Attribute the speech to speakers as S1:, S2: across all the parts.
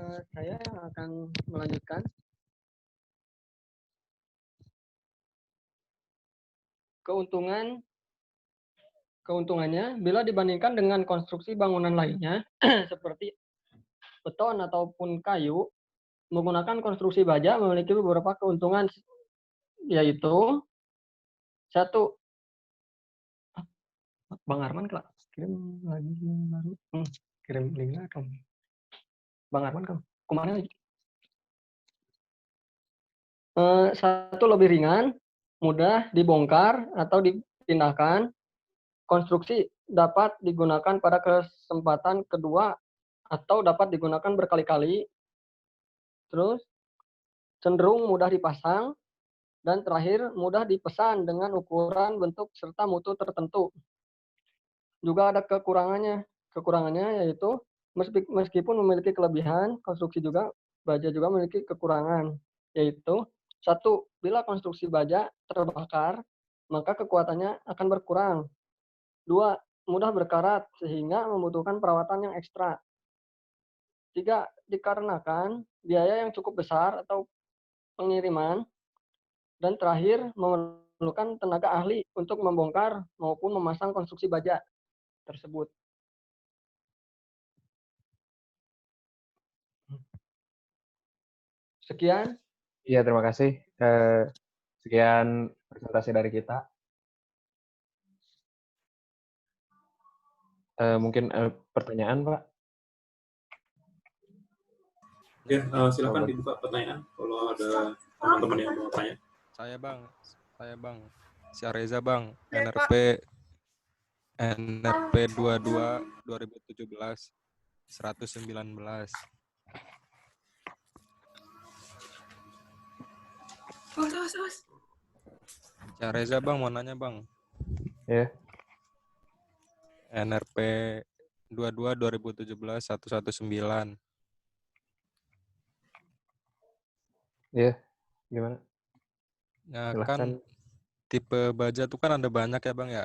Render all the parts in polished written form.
S1: Saya akan melanjutkan. Keuntungannya bila dibandingkan dengan konstruksi bangunan lainnya seperti beton ataupun kayu, menggunakan konstruksi baja memiliki beberapa keuntungan, yaitu satu, Bang Arman kirim lagi baru, kirim linknya kamu. Bang Arman kamu kemana lagi? Satu, lebih ringan, mudah dibongkar atau dipindahkan. Konstruksi dapat digunakan pada kesempatan kedua atau dapat digunakan berkali-kali. Terus cenderung mudah dipasang, dan terakhir mudah dipesan dengan ukuran, bentuk, serta mutu tertentu. Juga ada kekurangannya. Kekurangannya yaitu meskipun memiliki kelebihan, konstruksi baja juga memiliki kekurangan, yaitu satu, bila konstruksi baja terbakar, maka kekuatannya akan berkurang. Dua, mudah berkarat sehingga membutuhkan perawatan yang ekstra. Tiga, dikarenakan biaya yang cukup besar atau pengiriman. Dan terakhir, memerlukan tenaga ahli untuk membongkar maupun memasang konstruksi baja tersebut. Sekian.
S2: Iya, terima kasih. Sekian presentasi dari kita. Mungkin pertanyaan, Pak?
S3: Ya, silakan dibuka pertanyaan kalau ada teman-teman yang mau tanya.
S4: Saya Bang. Si Areza Bang, NRP 22 2017 119. Si Areza Bang mau nanya Bang.
S2: Ya.
S4: NRP 22 2017 119.
S2: Iya, gimana?
S4: Ya
S2: Silahkan.
S4: kan tipe baja tuh kan ada banyak ya Bang ya.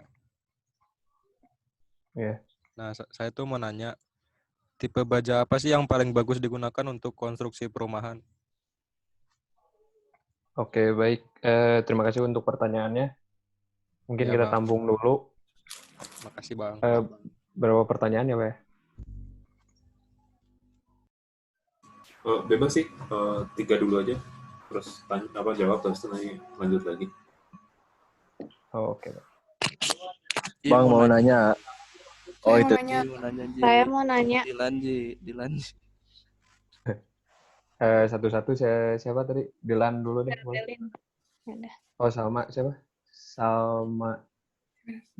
S2: Iya.
S4: Nah, saya tuh mau nanya, tipe baja apa sih yang paling bagus digunakan untuk konstruksi perumahan?
S2: Oke, baik. Terima kasih untuk pertanyaannya. Mungkin
S4: Ya,
S2: kita
S4: Bang.
S2: tampung dulu.
S4: Makasih Bang.
S2: Berapa pertanyaan ya, Pak?
S3: Bebas sih, 3 dulu aja. Terus jawab, terus nanti lanjut lagi.
S2: Oke.
S5: Bang mau nanya. Oh, itu.
S6: Saya mau nanya.
S5: Dilan.
S2: Satu-satu siapa tadi? Dilan dulu deh. Oh, Salma siapa? Salma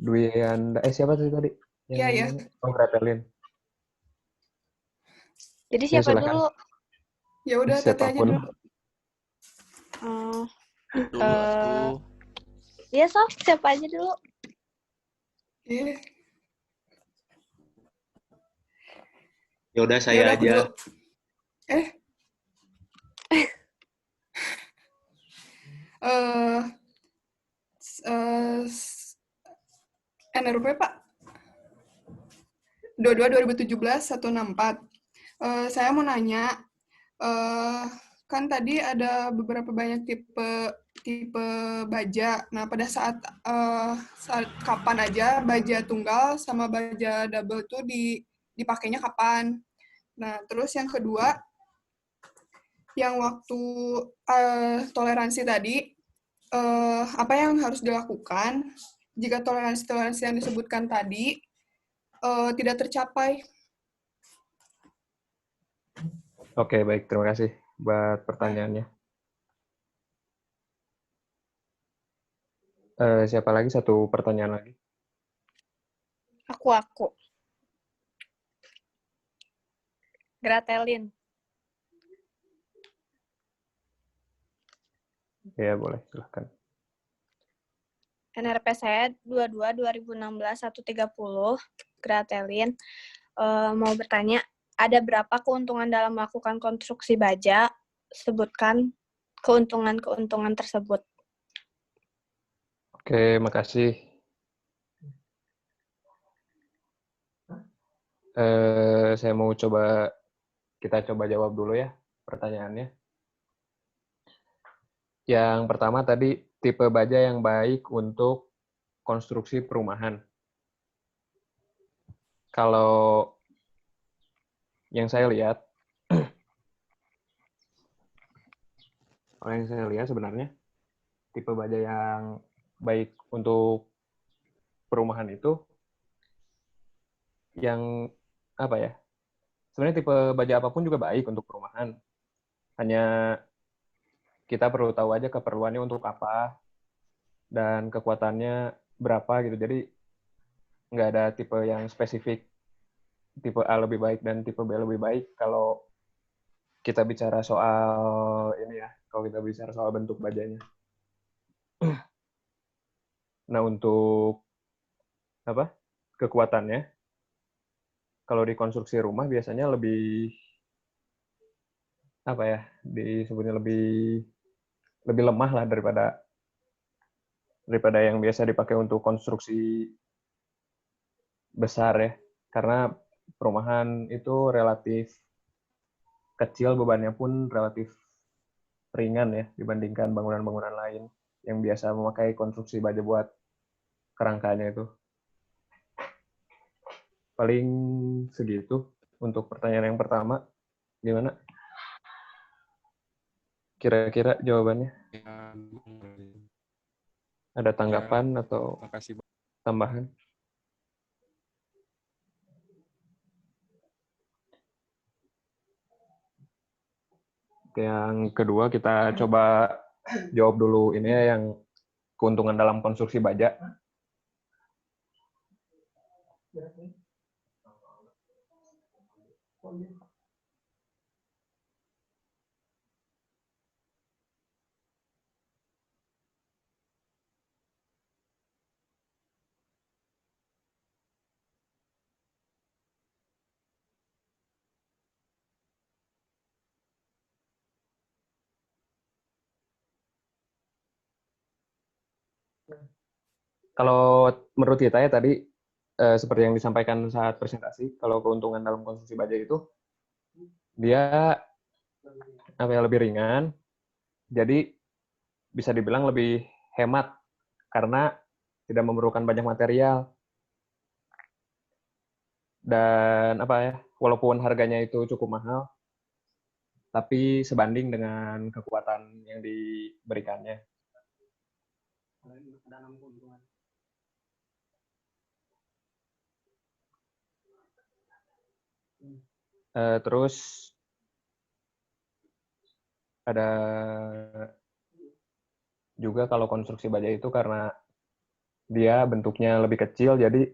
S2: Dwianda. Siapa tadi?
S7: Iya.
S2: Oh, Gratelin.
S6: Jadi siapa dulu?
S7: Ya udah, Tete aja dulu.
S6: Iya, Sof, siapa aja dulu?
S7: Iya.
S8: Ya udah saya aja.
S7: NRP Pak 22 2017 164. Saya mau nanya, kan tadi ada beberapa banyak tipe baja. Nah, pada saat kapan aja baja tunggal sama baja double itu dipakainya kapan? Nah, terus yang kedua, yang waktu toleransi tadi, apa yang harus dilakukan jika toleransi yang disebutkan tadi tidak tercapai?
S2: Oke, baik. Terima kasih buat pertanyaannya. Siapa lagi? Satu pertanyaan lagi.
S6: Aku. Gratelin.
S2: Ya, boleh. Silahkan.
S6: NRP saya 22 2016 130. Gratelin. Mau bertanya, ada berapa keuntungan dalam melakukan konstruksi baja? Sebutkan keuntungan-keuntungan tersebut.
S2: Oke, makasih. Saya mau coba kita coba jawab dulu ya pertanyaannya. Yang pertama tadi, tipe baja yang baik untuk konstruksi perumahan. Kalau yang saya lihat, sebenarnya tipe baja yang baik untuk perumahan itu yang apa ya? Sebenarnya tipe baja apapun juga baik untuk perumahan. Hanya kita perlu tahu aja keperluannya untuk apa dan kekuatannya berapa gitu. Jadi nggak ada tipe yang spesifik, tipe A lebih baik dan tipe B lebih baik kalau kita bicara soal ini ya, kalau kita bicara soal bentuk bajanya. Nah, untuk apa? Kekuatannya, kalau di konstruksi rumah biasanya lebih apa ya? Disebutnya lebih lemah lah daripada yang biasa dipakai untuk konstruksi besar ya. Karena perumahan itu relatif kecil, bebannya pun relatif ringan ya dibandingkan bangunan-bangunan lain yang biasa memakai konstruksi baja buat kerangkanya itu. Paling segitu untuk pertanyaan yang pertama. Gimana? Kira-kira jawabannya? Ada tanggapan atau
S4: Makasih.
S2: tambahan? Yang kedua kita coba jawab dulu ini ya, yang keuntungan dalam konstruksi baja. Kalau menurut kita ya tadi, seperti yang disampaikan saat presentasi, kalau keuntungan dalam konstruksi baja itu, dia lebih ringan, jadi bisa dibilang lebih hemat, karena tidak memerlukan banyak material. Dan walaupun harganya itu cukup mahal, tapi sebanding dengan kekuatan yang diberikannya. Terus ada juga kalau konstruksi baja itu karena dia bentuknya lebih kecil, jadi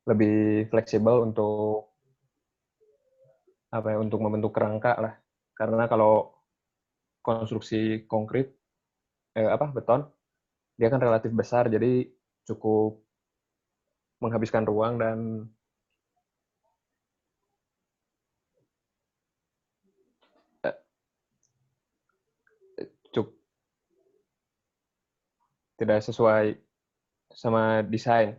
S2: lebih fleksibel untuk untuk membentuk kerangka lah. Karena kalau konstruksi konkrit, beton, dia kan relatif besar, jadi cukup menghabiskan ruang dan tidak sesuai sama desain.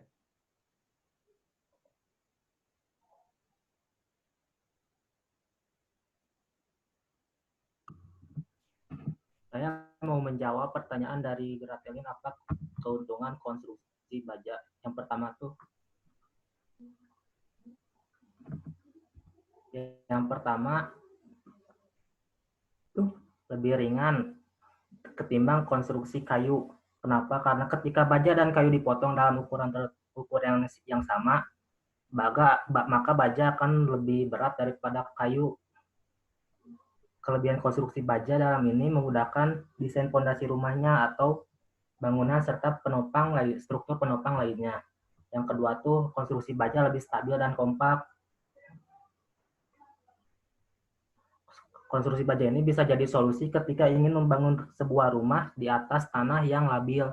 S9: Saya mau menjawab pertanyaan dari Gratelin, apa keuntungan konstruksi baja. Yang pertama tuh, lebih ringan ketimbang konstruksi kayu. Kenapa? Karena ketika baja dan kayu dipotong dalam ukuran yang sama, maka baja akan lebih berat daripada kayu. Kelebihan konstruksi baja dalam ini memudahkan desain fondasi rumahnya atau bangunan serta struktur penopang lainnya. Yang kedua tuh, konstruksi baja lebih stabil dan kompak. Konstruksi baja ini bisa jadi solusi ketika ingin membangun sebuah rumah di atas tanah yang labil.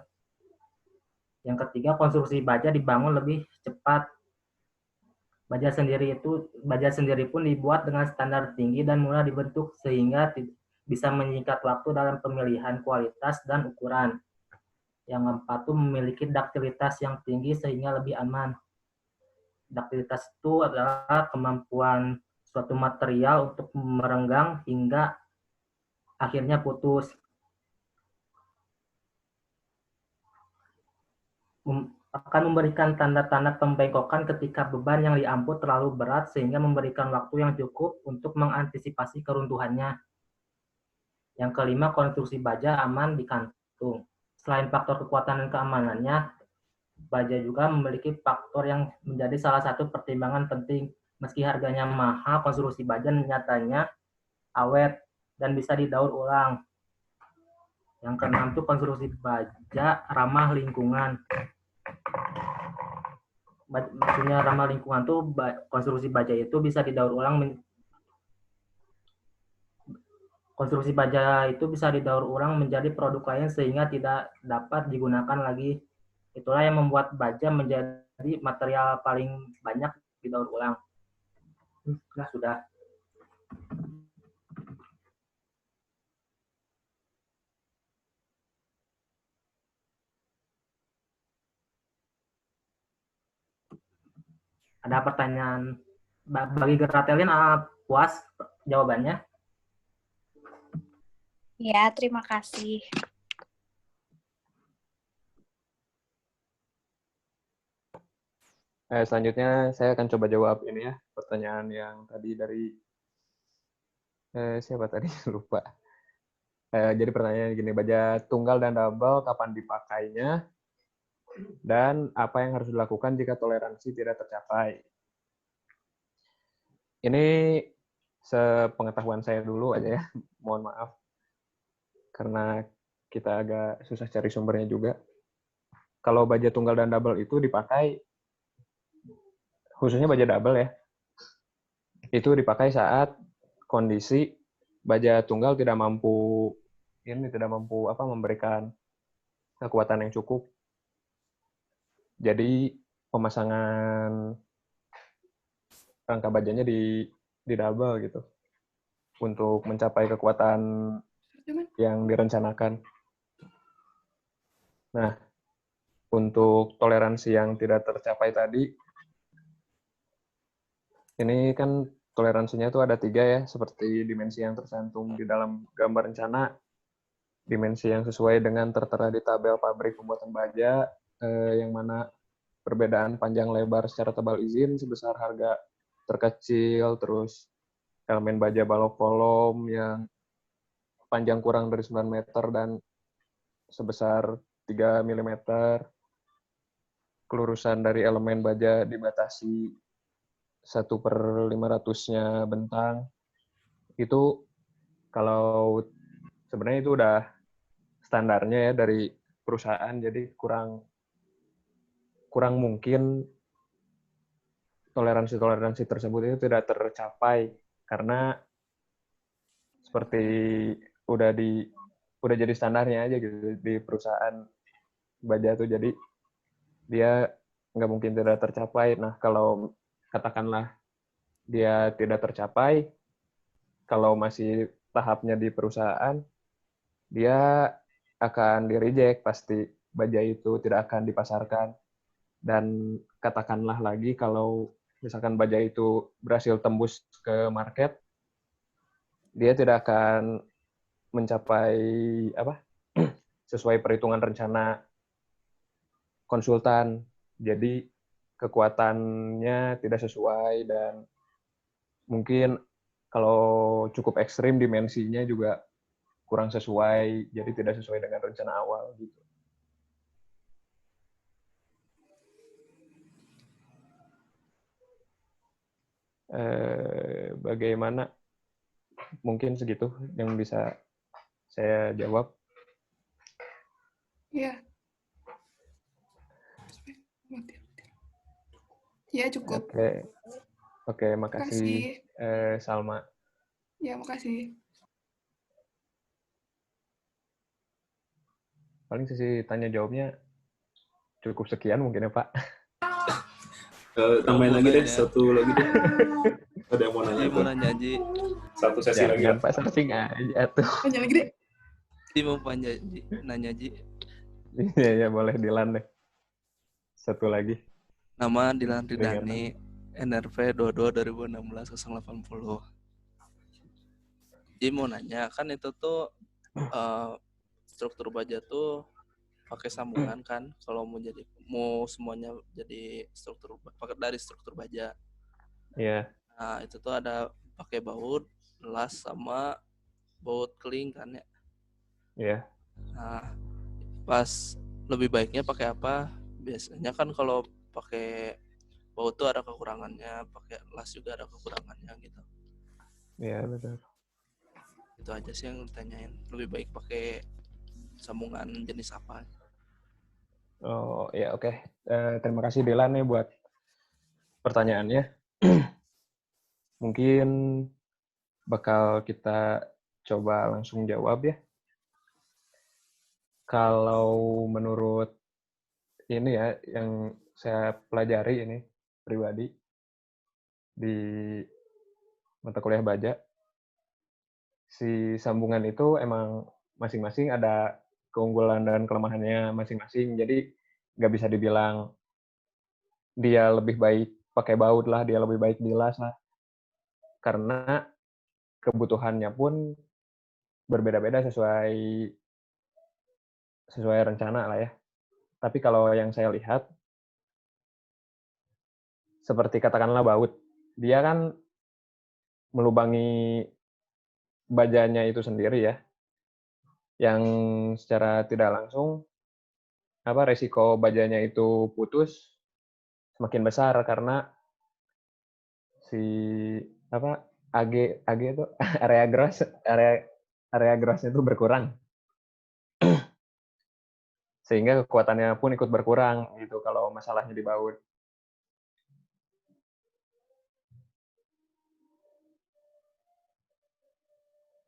S9: Yang ketiga, konstruksi baja dibangun lebih cepat. Baja sendiri pun dibuat dengan standar tinggi dan mudah dibentuk sehingga bisa menyingkat waktu dalam pemilihan kualitas dan ukuran. Yang keempat itu memiliki daktilitas yang tinggi sehingga lebih aman. Daktilitas itu adalah kemampuan suatu material untuk merenggang hingga akhirnya putus. Akan memberikan tanda-tanda pembengkokan ketika beban yang diangkut terlalu berat sehingga memberikan waktu yang cukup untuk mengantisipasi keruntuhannya. Yang kelima, konstruksi baja aman di kantung. Selain faktor kekuatan dan keamanannya, baja juga memiliki faktor yang menjadi salah satu pertimbangan penting. Meski harganya mahal, konstruksi baja nyatanya awet dan bisa didaur ulang. Yang keenam itu konstruksi baja ramah lingkungan. Maksudnya ramah lingkungan tuh konstruksi baja itu bisa didaur ulang. Konstruksi baja itu bisa didaur ulang menjadi produk lain sehingga tidak dapat digunakan lagi. Itulah yang membuat baja menjadi material paling banyak didaur ulang. Sudah. Ada pertanyaan bagi Gratelin, puas jawabannya?
S6: Ya, terima kasih.
S2: Selanjutnya saya akan coba jawab ini ya, pertanyaan yang tadi dari siapa tadi? Lupa. Jadi pertanyaan gini, baja tunggal dan double kapan dipakainya? Dan apa yang harus dilakukan jika toleransi tidak tercapai? Ini sepengetahuan saya dulu aja ya, mohon maaf. Karena kita agak susah cari sumbernya juga. Kalau baja tunggal dan double itu dipakai, khususnya baja double ya, itu dipakai saat kondisi baja tunggal tidak mampu memberikan kekuatan yang cukup. Jadi pemasangan rangka bajanya di double gitu untuk mencapai kekuatan yang direncanakan. Nah, untuk toleransi yang tidak tercapai tadi, ini kan toleransinya itu ada 3 ya, seperti dimensi yang tercantum di dalam gambar rencana, dimensi yang sesuai dengan tertera di tabel pabrik pembuatan baja, yang mana perbedaan panjang lebar secara tebal izin sebesar harga terkecil, terus elemen baja balok kolom yang panjang kurang dari 9 meter dan sebesar 3 mm, kelurusan dari elemen baja dibatasi 1/500-nya bentang. Itu kalau sebenarnya itu udah standarnya ya dari perusahaan, jadi kurang mungkin toleransi tersebut itu tidak tercapai karena seperti udah jadi standarnya aja gitu di perusahaan baja tuh, jadi dia nggak mungkin tidak tercapai. Nah, kalau katakanlah dia tidak tercapai, kalau masih tahapnya di perusahaan, dia akan di-reject, pasti baja itu tidak akan dipasarkan. Dan katakanlah lagi kalau misalkan baja itu berhasil tembus ke market, dia tidak akan mencapai sesuai perhitungan rencana konsultan. Jadi kekuatannya tidak sesuai dan mungkin kalau cukup ekstrim dimensinya juga kurang sesuai, jadi tidak sesuai dengan rencana awal gitu. Bagaimana? Mungkin segitu yang bisa saya jawab.
S7: Iya. Ya, cukup.
S2: Oke, makasih. Salma.
S7: Ya, makasih.
S2: Paling sesi tanya jawabnya cukup sekian mungkin ya, Pak.
S3: Tambahin lagi deh, satu lagi deh. Ada yang mau nanya?
S5: Mau nanya, Ji.
S3: Satu sesi lagi.
S2: Jangan Pak, searching aja tuh.
S7: Nanya lagi deh.
S5: Ji mau nanya, Ji.
S2: Iya, boleh Dilan deh. Satu lagi.
S5: Nama Dilan Ridani, NRV 22 2016 080. Jadi mau nanya, kan itu tuh struktur baja tuh pakai sambungan kan, kalau mau semuanya jadi pakai dari struktur baja.
S2: Iya.
S5: Nah, itu tuh ada pakai baut, las sama baut keling kan ya.
S2: Iya.
S5: Nah, pas lebih baiknya pakai apa? Biasanya kan kalau pakai baut tuh ada kekurangannya, pakai las juga ada kekurangannya gitu.
S2: Iya, betul.
S5: Itu aja sih yang ditanyain. Lebih baik pakai sambungan jenis apa?
S2: Oh, ya oke. Terima kasih Dilan nih buat pertanyaannya. Mungkin bakal kita coba langsung jawab ya. Kalau menurut ini ya, yang saya pelajari ini pribadi di mata kuliah baja, si sambungan itu emang masing-masing ada keunggulan dan kelemahannya masing-masing. Jadi nggak bisa dibilang dia lebih baik pakai baut lah, dia lebih baik dilas lah. Karena kebutuhannya pun berbeda-beda sesuai rencana lah ya. Tapi kalau yang saya lihat, seperti katakanlah baut, dia kan melubangi bajanya itu sendiri ya, yang secara tidak langsung resiko bajanya itu putus semakin besar karena si AG itu area grossnya itu berkurang, sehingga kekuatannya pun ikut berkurang gitu kalau masalahnya di baut.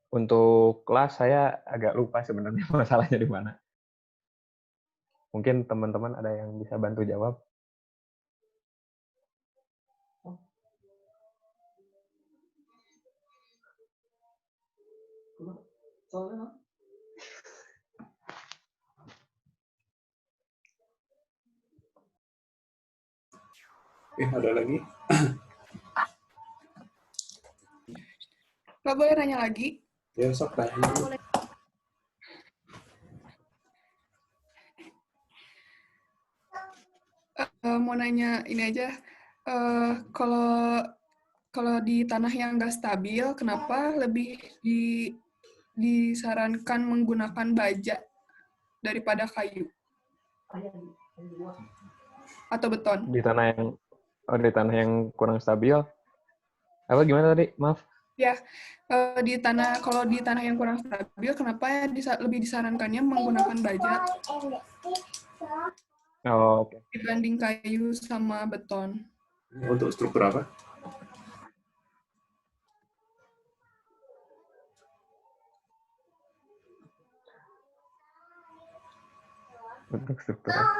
S2: Untuk kelas saya agak lupa sebenarnya masalahnya di mana. Mungkin teman-teman ada yang bisa bantu jawab.
S3: Ada lagi?
S7: Nggak boleh nanya lagi?
S3: Ya, sok tanya.
S7: Mau nanya ini aja. Kalau di tanah yang nggak stabil, kenapa lebih disarankan menggunakan baja daripada kayu atau beton?
S2: Di tanah yang kurang stabil. Apa gimana tadi? Maaf.
S7: Ya, kalau di tanah yang kurang stabil, kenapa lebih disarankannya menggunakan baja
S2: Oh, oke.
S7: dibanding kayu sama beton?
S3: Untuk struktur apa?
S2: Untuk struktur apa?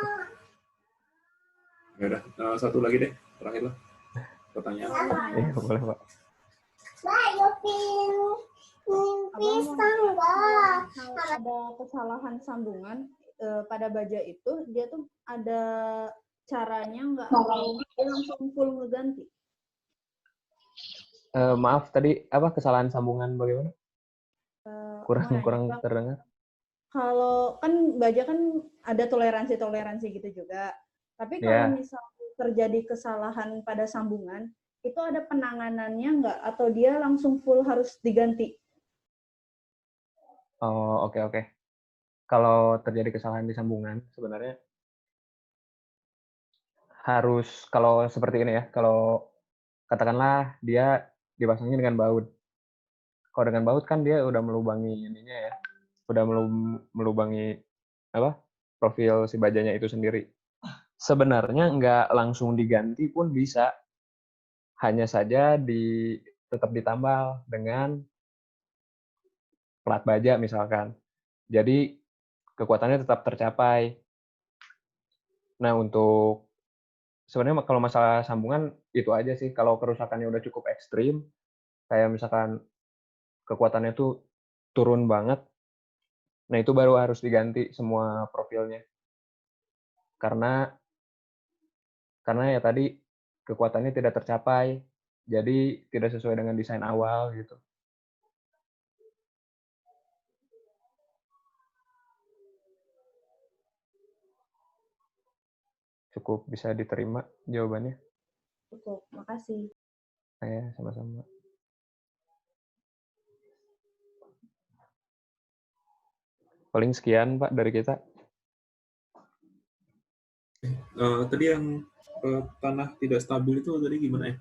S3: Ya udah, satu lagi deh, terakhir lah pertanyaan.
S2: Iya, boleh Pak.
S10: Kalau ada kesalahan sambungan pada baja itu, dia tuh ada caranya nggak? Atau dia langsung full ngeganti?
S2: Maaf tadi apa kesalahan sambungan bagaimana? Kurang terdengar.
S10: Kalau kan baja kan ada toleransi gitu juga. Tapi kalau misalnya terjadi kesalahan pada sambungan, itu ada penanganannya nggak? Atau dia langsung full harus diganti?
S2: Oh, oke. Kalau terjadi kesalahan di sambungan, sebenarnya harus, kalau seperti ini ya, kalau katakanlah dia dipasangnya dengan baut. Kalau dengan baut kan dia udah melubangi ininya ya, udah melubangi profil si bajanya itu sendiri. Sebenarnya nggak langsung diganti pun bisa, hanya saja tetap ditambal dengan plat baja misalkan. Jadi kekuatannya tetap tercapai. Nah, untuk sebenarnya kalau masalah sambungan itu aja sih. Kalau kerusakannya udah cukup ekstrim, kayak misalkan kekuatannya tuh turun banget, nah itu baru harus diganti semua profilnya. Karena ya tadi kekuatannya tidak tercapai. Jadi tidak sesuai dengan desain awal gitu. Cukup bisa diterima jawabannya?
S10: Cukup, makasih.
S2: Ya, sama-sama. Paling sekian, Pak, dari kita.
S3: Tadi yang tanah tidak stabil itu tadi gimana ya?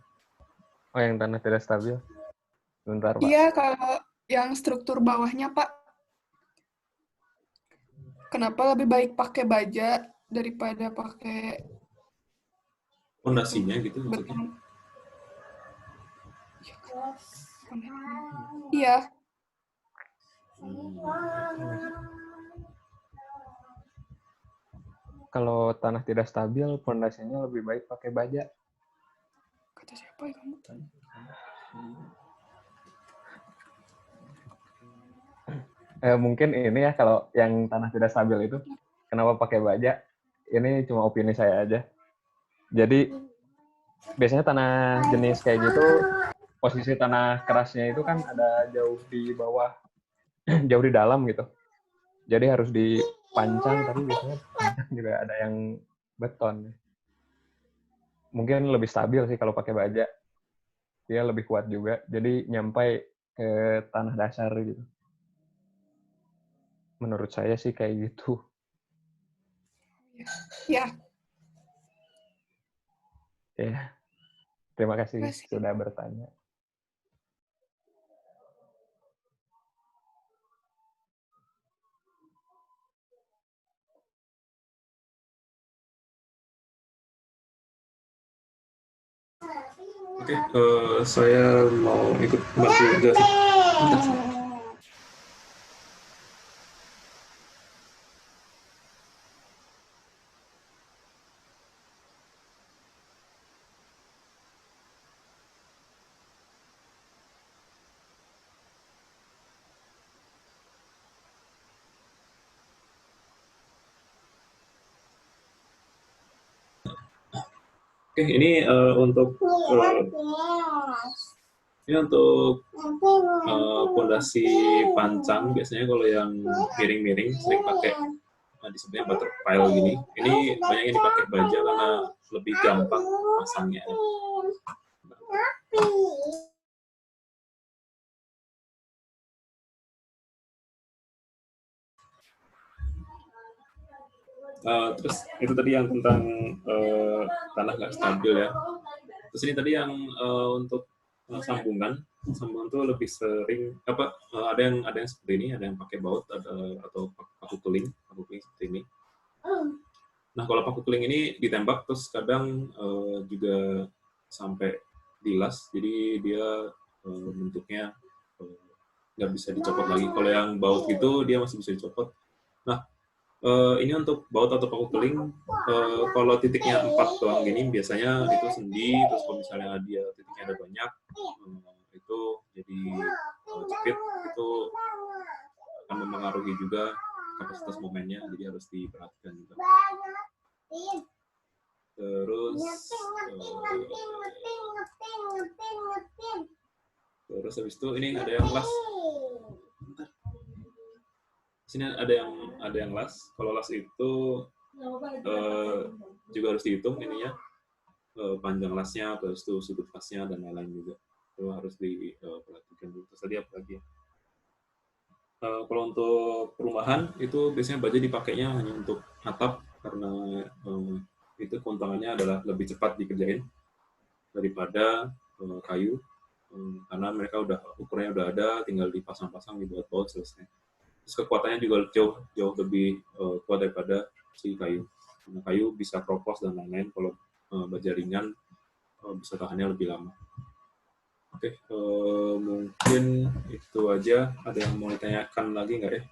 S2: Oh, yang tanah tidak stabil. Bentar, Pak.
S7: Iya, kalau yang struktur bawahnya, Pak. Kenapa lebih baik pakai baja daripada pakai
S3: fondasinya gitu maksudnya?
S7: beton? Iya.
S2: Kalau tanah tidak stabil, fondasinya lebih baik pakai baja.
S7: Kata siapa ya kamu?
S2: Mungkin ini ya, kalau yang tanah tidak stabil itu, kenapa pakai baja? Ini cuma opini saya aja. Jadi, biasanya tanah jenis kayak gitu, posisi tanah kerasnya itu kan ada jauh di bawah, jauh di dalam gitu. Jadi harus dipancang, tapi biasanya pancang juga ada yang beton. Mungkin lebih stabil sih kalau pakai baja. Dia lebih kuat juga, jadi nyampai ke tanah dasar gitu. Menurut saya sih kayak gitu.
S7: Ya.
S2: Ya. Terima kasih sudah bertanya.
S3: Oke, saya mau ikut bantu jelasin. Oke, ini untuk fondasi pancang. Biasanya kalau yang miring-miring sering pakai disebutnya butter pile gini. Ini banyak yang dipakai baja karena lebih gampang pasangnya. Terus itu tadi yang tentang tanah nggak stabil ya. Terus ini tadi yang untuk sambungan tuh lebih sering ada yang seperti ini, ada yang pakai baut atau paku keling seperti ini. Nah kalau paku keling ini ditembak terus kadang juga sampai dilas, jadi dia bentuknya nggak bisa dicopot lagi. Kalau yang baut gitu dia masih bisa dicopot. Nah ini untuk baut atau paku keling, kalau titiknya 4 doang gini biasanya itu sendi, terus kalau misalnya dia titiknya ada banyak, itu jadi jepit, itu akan mempengaruhi juga kapasitas momennya, jadi harus diperhatikan juga. Terus habis itu ini ada yang las. Sini ada yang las. Kalau las itu juga harus dihitung ininya, panjang lasnya, terus itu sudut lasnya dan lain-lain juga. Itu harus diperhatikan dulu. Terus tadi apa lagi ya? Kalau untuk perumahan itu biasanya baja dipakainya hanya untuk atap karena itu keuntungannya adalah lebih cepat dikerjain daripada kayu, karena mereka ukurannya udah ada, tinggal dipasang-pasang, dibuat baut, selesai. Terus kekuatannya juga jauh lebih kuat daripada si kayu. Karena kayu bisa kropos dan lain-lain, kalau baja ringan bisa tahannya lebih lama. Oke, mungkin itu aja. Ada yang mau ditanyakan lagi nggak ya?